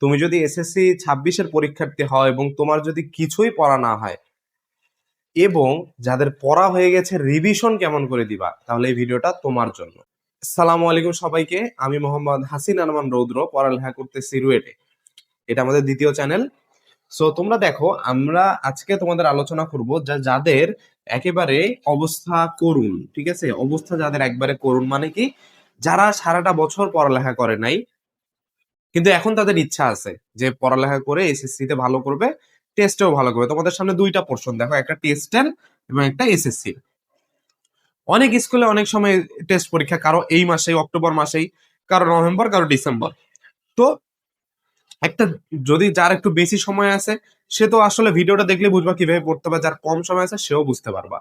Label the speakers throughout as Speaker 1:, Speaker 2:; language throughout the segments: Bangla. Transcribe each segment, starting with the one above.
Speaker 1: তুমি যদি এসএসসি 26-এর পরীক্ষার্থী হও এবং তোমার যদি কিছুই পড়া না হয় এবং যাদের পড়া হয়ে গেছে রিভিশন কেমন করে দিবা, তাহলে এই ভিডিওটা তোমার জন্য। আসসালামু আলাইকুম সবাইকে, আমি মোহাম্মদ হাসিন আরমান রৌদ্র, পড়ালেখা করতেছি রুয়েটে। এটা আমাদের দ্বিতীয় চ্যানেল। সো তোমরা দেখো, আমরা আজকে তোমাদের আলোচনা করব যাদের একেবারে অবস্থা করুণ, ঠিক আছে? অবস্থা যাদের একবারে করুণ মানে কি, যারা সারাটা বছর পড়ালেখা করে নাই কিন্তু এখন তাদের ইচ্ছা আছে যে পড়ালেখা করে এসএসসি তে ভালো করবে, টেস্টেও ভালো করবে। তোমাদের সামনে দুইটা পোর্শন দেখো, একটা টেস্টের এবং একটা এসএসসি। অনেক স্কুলে অনেক সময় টেস্ট পরীক্ষা, কারো এই মাসেই, অক্টোবর মাসেই, কারো নভেম্বর, কারো ডিসেম্বর। তো একটা, যদি যার একটু বেশি সময় আছে সে তো আসলে ভিডিওটা দেখলে বুঝবা কিভাবে পড়তে হবে, যার কম সময় আছে সেও বুঝতে পারবা।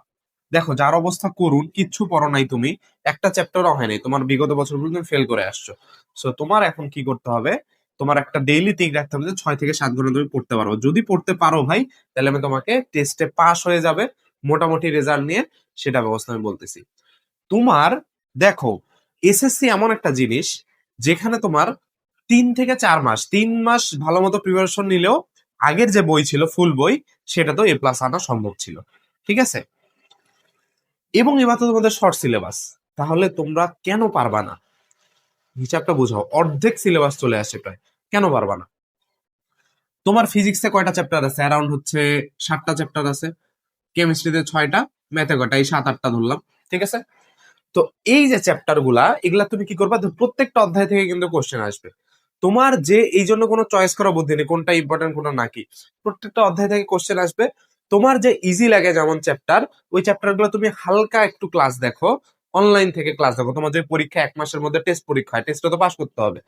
Speaker 1: দেখো, যার অবস্থা করুন, কিচ্ছু পড়ো নাই তুমি, একটা চ্যাপ্টারও হয় নাই, তোমার বিগত বছরগুলো তুমি ফেল করে আসছো। সো তোমার এখন কি করতে হবে, তোমার একটা ডেইলি ঠিক রাখতে হবে যে 6 থেকে 7 ঘন্টা তুমি পড়তে পারো। যদি পড়তে পারো ভাই, তাহলে আমি তোমাকে টেস্টে পাস হয়ে যাবে মোটামুটি রেজাল্ট নিয়ে, সেটা ব্যবস্থা আমি বলতেছি। তোমার দেখো, এসএসসি এমন একটা জিনিস যেখানে তোমার 3 থেকে 4 মাস, 3 মাস ভালো মতো প্রিপারেশন নিলেও আগের যে বই ছিল ফুল বই, সেটা তো A+ আনা সম্ভব ছিল, ঠিক আছে? এবং এবার তো তোমাদের শর্ট সিলেবাস, তাহলে তোমরা কেন পারবা না? হিসাবটা বুঝাও, অর্ধেক সিলেবাস চলে আসে প্রায়, কেন পারবা না? তোমার ফিজিক্সে কয়টা চ্যাপ্টার আছে? অ্যারাউন্ড হচ্ছে 7টা চ্যাপ্টার আছে। কেমিস্ট্রিতে 6টা, ম্যাথে কয়টা? এই 7-8টা ধরলাম, ঠিক আছে? তো এই যে চ্যাপ্টার গুলা, এগুলা তুমি কি করবা, প্রত্যেকটা অধ্যায় থেকে কিন্তু কোশ্চেন আসবে। তোমার যে এই জন্য কোনো চয়েস করা বুদ্ধি নেই কোনটা ইম্পর্টেন্ট কোনটা নাকি, প্রত্যেকটা অধ্যায় থেকে কোশ্চেন আসবে। তোমার যে ইজি লাগে যেমন চ্যাপ্টার, ওই চ্যাপ্টার গুলো তুমি হালকা একটু ক্লাস দেখো, অনলাইন থেকে ক্লাস দেখো। তোমার যে পরীক্ষা 1 মাসের মধ্যে টেস্ট পরীক্ষা হয়, টেস্টে তো পাস করতে হবে,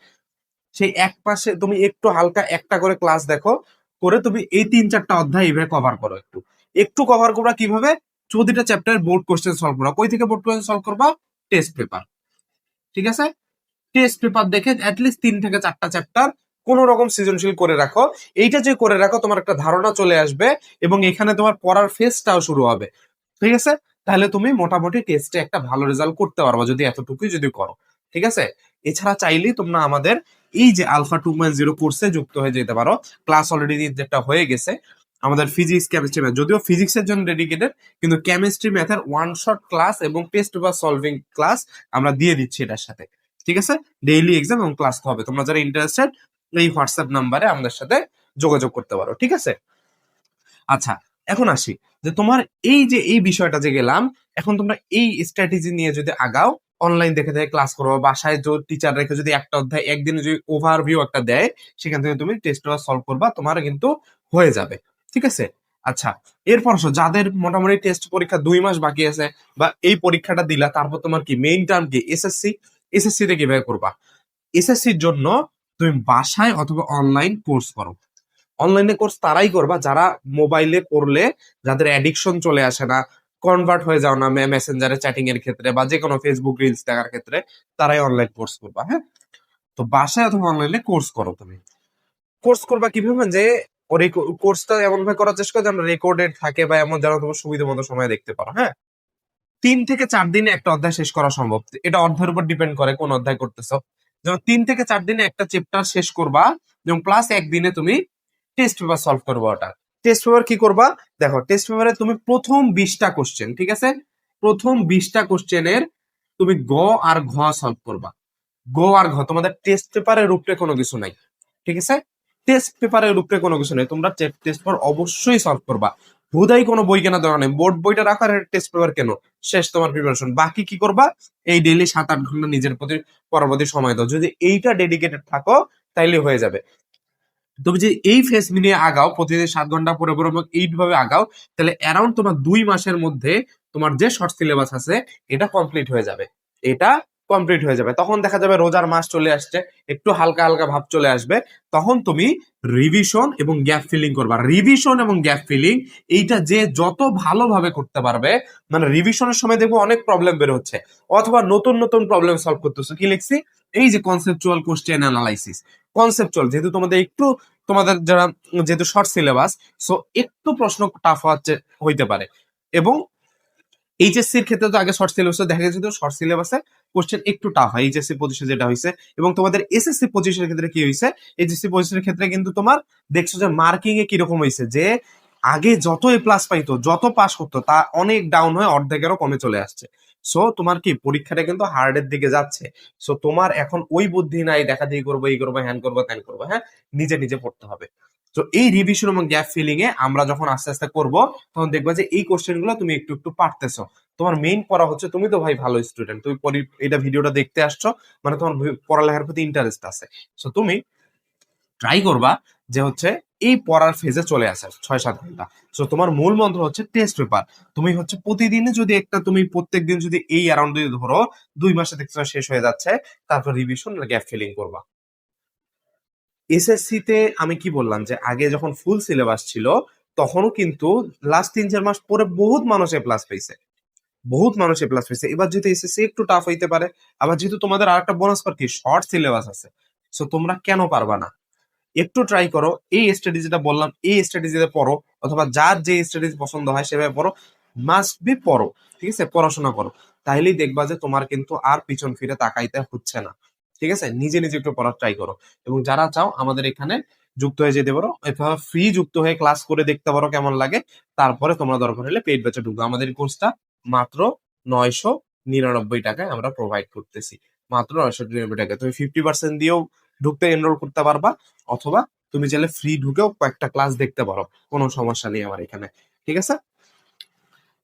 Speaker 1: সেই 1 মাসে তুমি একটু হালকা একটা করে ক্লাস দেখো, করে তুমি এই 3-4টা অধ্যায় এইভাবে কভার করো। একটু একটু কভার করবা কিভাবে, প্রতিটা চ্যাপ্টারের বোর্ড কোশ্চেন সলভ করবা। কই থেকে বোর্ড কোশ্চেন সলভ করবা? টেস্ট পেপার, ঠিক আছে? টেস্ট পেপার দেখে অ্যাটলিস্ট 3 থেকে 4টা চ্যাপ্টার কোন রকম সৃজনশীল করে রাখো। এইটা যে করে রাখো, তোমার একটা ধারণা চলে আসবে এবং এখানে তোমার পড়ার ফেজটাও শুরু হবে, ঠিক আছে? তাহলে তুমি মোটামুটি টেস্টে একটা ভালো রেজাল্ট করতে পারবে যদি এতটুকুই যদি করো, ঠিক আছে? এছাড়া চাইলেই তোমরা আমাদের এই যে আলফা 2.0 কোর্সে যুক্ত হয়ে যেতে পারো। ক্লাস অলরেডি যেটা হয়ে গেছে, আমাদের ফিজিক্স, কেমিস্ট্রি, ম্যাথ, যদিও ফিজিক্সের জন্য ডেডিকেটেড, কিন্তু কেমিস্ট্রি, ম্যাথের ওয়ান শট ক্লাস এবং টেস্ট পেপার সলভিং ক্লাস আমরা দিয়ে দিচ্ছি এটার সাথে, ঠিক আছে? ডেইলি এক্সাম এবং ক্লাস হবে। তোমরা যারা ইন্টারেস্টেড, এই হোয়াটসঅ্যাপ নাম্বারে আমাদের সাথে যোগাযোগ করতে পারো, ঠিক আছে? আচ্ছা, এখন আসি যে তোমার এই যে এই বিষয়টা যে গেলাম, এখন তোমরা এই স্ট্র্যাটেজি নিয়ে যদি আগাও, অনলাইন দেখে দেখে ক্লাস করো, বাসায় টিচার রেখে যদি একটা অধ্যায় একদিনে যদি ওভারভিউ একটা দেয়, সেখান থেকে তুমি টেস্ট পেপার সলভ করবা, তোমার কিন্তু হয়ে যাবে, ঠিক আছে? আচ্ছা, এরপর আসো, যাদের মোটামুটি টেস্ট পরীক্ষা 2 মাস বাকি আছে, বা এই পরীক্ষাটা দিলা, তারপর তোমার কি মেইন টার্ম কি এসএসসি। এসএসসি তে কিভাবে করবা? এসএসসির জন্য তুমি বাসায় অথবা অনলাইন কোর্স করো। অনলাইনে কোর্স তারাই করবা যারা মোবাইলে করলে যাদের অ্যাডিকশন চলে আসে না, কনভার্ট হয়ে যাও না মেসেঞ্জারে চ্যাটিং এর ক্ষেত্রে বা যে কোনো ফেসবুক রিলস দেখার ক্ষেত্রে, তারাই অনলাইন কোর্স করবা, হ্যাঁ? তো বাসায় অথবা অনলাইনে কোর্স করো তুমি। কোর্স করবা কিভাবে, যে ওর এই কোর্সটা এমন ভাবে করার চেষ্টা করো যেন রেকর্ডেড থাকে বা এমন যেন তোমার সুবিধা মতো সময় দেখতে পারো, হ্যাঁ? 3 থেকে 4 দিনে একটা অধ্যায় শেষ করা সম্ভব। এটা অধ্যায়ের উপর ডিপেন্ড করে কোন অধ্যায় করতেছো। যেমন 3 থেকে 4 দিনে একটা চ্যাপ্টার শেষ করবা, এবং প্লাস একদিনে তুমি টেস্ট পেপার সলভ করবা। ওটা টেস্ট পেপার কি করবা, দেখো, টেস্ট পেপারে তুমি প্রথম 20টা কোশ্চেন, ঠিক আছে? প্রথম 20টা কোশ্চেনের তুমি গ আর ঘ সলভ করবা। গ আর ঘ, তোমাদের টেস্ট পেপারের উপরে কোনো কিছু নাই, ঠিক আছে? টেস্ট পেপারের উপরে কোনো কিছু নেই, তোমরা টেস্ট পেপার অবশ্যই সলভ করবা। হুদাই কোনো বই কেনা দরকার নেই, বোর্ড বইটা রাখার টেস্ট পেপার কেন, শেষ তোমার প্রিপারেশন। বাকি কি করবা, এই ডেইলি 7-8 ঘন্টা নিজের প্রতি পরবর্তী সময় দাও। যদি এইটা ডেডিকেটেড থাকো, তাইলে হয়ে যাবে। তুমি যে এই ফেস নিয়ে আগাও, প্রতিদিন 7 ঘন্টা পরে পরে এইভাবে আগাও, তাহলে অ্যারাউন্ড তোমার 2 মাসের মধ্যে তোমার যে শর্ট সিলেবাস আছে এটা কমপ্লিট হয়ে যাবে। এটা কমপ্লিট হয়ে যাবে, তখন দেখা যাবে রোজার মাস চলে আসছে, একটু হালকা হালকা ভাব চলে আসবে। তখন তুমি রিভিশন এবং গ্যাপ ফিলিং করবা। রিভিশন এবং গ্যাপ ফিলিং, এইটা যে যত ভালোভাবে করতে পারবে, মানে রিভিশনের সময় দেখবো অনেক প্রবলেম বের হচ্ছে, অথবা নতুন নতুন প্রবলেম সলভ করতেছো। কি লিখছি, এই যে কনসেপচুয়াল কোশ্চেন অ্যানালাইসিস। কনসেপচুয়াল যেহেতু তোমাদের একটু, তোমাদের যারা যেহেতু শর্ট সিলেবাস, সো একটু প্রশ্ন টাফ হইতে পারে। এবং এইচএসসির ক্ষেত্রে তো আগে শর্ট সিলেবাসে দেখা গেছে, শর্ট সিলেবাসে কোশ্চেন একটু টাফ হয় এইচএসসি পজিশন যেটা হয়েছে। এবং তোমাদের এসএসসি পজিশনের ক্ষেত্রে কি হয়েছে, এইচএসসি পজিশনের ক্ষেত্রে কিন্তু তোমার দেখছো যে মার্কিং এ কিরকম হয়েছে, যে আগে যত এ প্লাস পাইতো, যত পাস করতো, তা অনেক ডাউন হয়ে অর্ধেকেরও কমে চলে আসছে। সো তোমার কি পরীক্ষাটা কিন্তু হার্ডের দিকে যাচ্ছে। সো তোমার এখন ওই বুদ্ধি নাই দেখা দেখি করবো, এই করবো, হ্যান করবো, ত্যান করবো, হ্যাঁ, নিজে নিজে পড়তে হবে। তো এই রিভিশন এবং গ্যাপ ফিলিং এ আমরা যখন আস্তে আস্তে করব, তখন দেখবা যে এই কোশ্চেন গুলো তুমি একটু একটু পারতেছো। তোমার মেইন পড়া হচ্ছে, তুমি তো ভাই ভালো স্টুডেন্ট, তুমি এটা ভিডিওটা দেখতে আসছো, মানে তোমার পড়ালেখার প্রতি ইন্টারেস্ট আছে। সো তুমি ট্রাই করবা যে হচ্ছে এই পড়ার ফেজে চলে আসে 6-7 ঘন্টা। সো তোমার মূল মন্ত্র হচ্ছে টেস্ট পেপার। তুমি হচ্ছে প্রতিদিনে যদি একটা, তুমি প্রত্যেকদিন যদি এই অ্যারাউন্ড যদি ধরো 2 মাসে দেখছো শেষ হয়ে যাচ্ছে, তারপর রিভিশন গ্যাপ ফিলিং করবা। এসএসসি তে আমি কি বললাম যে আগে যখন ফুল সিলেবাস ছিল, তখনও কিন্তু লাস্ট 3-4 মাস পরে বহুত মানুষ এ প্লাস পাইছে, বহুত মানুষ এ প্লাস পাইছে। এবার যেহেতু এসএসসি একটু টাফ হইতে পারে, আবার যেহেতু তোমাদের আরেকটা বোনাস পার কি শর্ট সিলেবাস আছে, সো তোমরা কেন পারবা না, একটু ট্রাই করো। এই স্ট্র্যাটেজিটা বললাম, এই স্ট্র্যাটেজিতে পড়ো, অথবা যার যে স্ট্র্যাটেজি পছন্দ হয় সেভাবে পড়ো, মাস্ট বি পড়ো, ঠিক আছে, পড়াশোনা করো। তাইলেই দেখবা যে তোমার কিন্তু আর পিছন ফিরে তাকাইতে হচ্ছে না, ঠিক আছে। নিজে নিজে একটু পড়ার ট্রাই করো। এবং যারা চাও আমাদের এখানে যুক্ত হয়ে যেতে পারো, এভাবে ফ্রি যুক্ত হয়ে ক্লাস করে দেখতে পারো কেমন লাগে। তারপরে তোমরা দরকার হলে পেইড ব্যাচে ঢুকবো। আমাদের কোর্সটা মাত্র 999 টাকায় আমরা প্রোভাইড করতেছি, মাত্র 999 টাকায়। তুমি 50% দিয়েও ঢুকতে এনরোল করতে পারবা, অথবা তুমি চাইলে ফ্রি ঢুকেও কয়েকটা ক্লাস দেখতে পারো, কোনো সমস্যা নেই আমার এখানে, ঠিক আছে।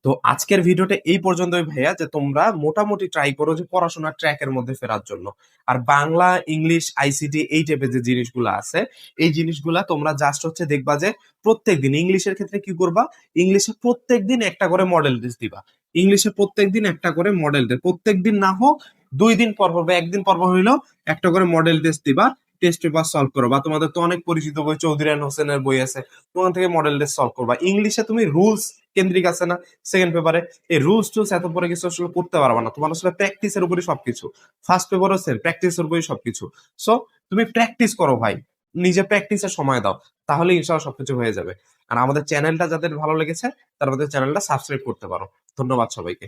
Speaker 1: তো আজকের ভিডিওটা এই পর্যন্তই ভাইয়া, যে তোমরা মোটামুটি ট্রাই করো যে পড়াশোনার ট্র্যাকের মধ্যে ফেরার জন্য। আর বাংলা, ইংলিশ, আইসিটি এই টাইপের যে জিনিসগুলো আছে, এই জিনিসগুলা তোমরা জাস্ট হচ্ছে দেখবা যে প্রত্যেকদিন ইংলিশের ক্ষেত্রে কি করবা, ইংলিশে প্রত্যেকদিন একটা করে মডেল টেস্ট দিবা। ইংলিশে প্রত্যেকদিন একটা করে মডেল টেস্ট, প্রত্যেকদিন না হোক 2 দিন পর পর বা একদিন পর পর হইলেও একটা করে মডেল টেস্ট দিবা। টেস্ট পেপার সলভ করো, বা তোমাদের তো অনেক পরিচিত বই চৌধুরী এন্ড হোসেনের বই আছে, ওখান থেকে মডেল টেস্ট সলভ করবা। ইংলিশে তুমি রুলস কেন্দ্রিক আছে না সেকেন্ড পেপারে, এই রুলস টুলস এত পরে কিছু আসলে করতে পারবা না, তোমার আসলে প্র্যাকটিসের উপরই সবকিছু। ফার্স্ট পেপারও সেম, প্র্যাকটিসের উপরই সবকিছু। সো তুমি প্র্যাকটিস করো ভাই, নিজে প্র্যাকটিসের সময় দাও, তাহলে ইনশাআল্লাহ সবকিছু হয়ে যাবে। আর আমাদের চ্যানেলটা যাদের ভালো লেগেছে, তারা আমাদের চ্যানেলটা সাবস্ক্রাইব করতে পারো। ধন্যবাদ সবাইকে।